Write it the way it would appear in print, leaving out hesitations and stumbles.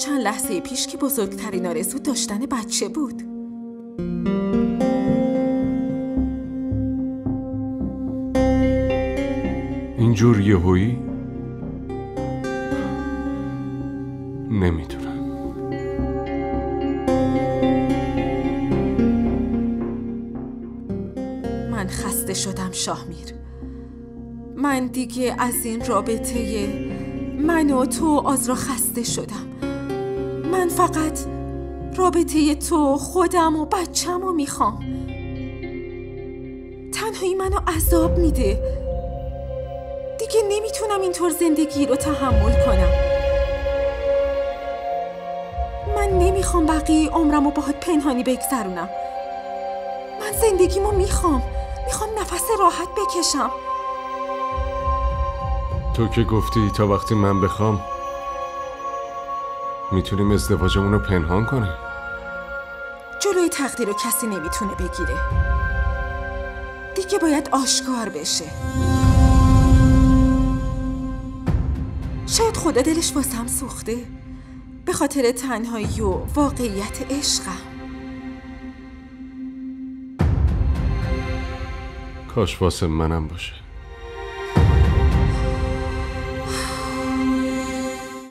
چند لحظه پیش که بزرگترین آرزو داشتن بچه بود. اینجور یهویی؟ نمیدونم. من خسته شدم شاهمیر. من دیگه از این رابطه من و تو آزرا خسته شدم. من فقط رابطه تو، خودم و بچم رو میخوام. تنهایی منو عذاب میده. دیگه نمیتونم اینطور زندگی رو تحمل کنم. من نمیخوام بقیه عمرم رو باهات پنهانی بگذرونم. من زندگیمو میخوام نفس راحت بکشم. تو که گفتی تا وقتی من بخوام میتونیم ازدواجمون رو پنهان کنیم. جلوی تقدیر رو کسی نمیتونه بگیره. دیگه باید آشکار بشه. شاید خدا دلش واسم سوخته به خاطر تنهایی و واقعیت عشقم. کاش واسه منم باشه.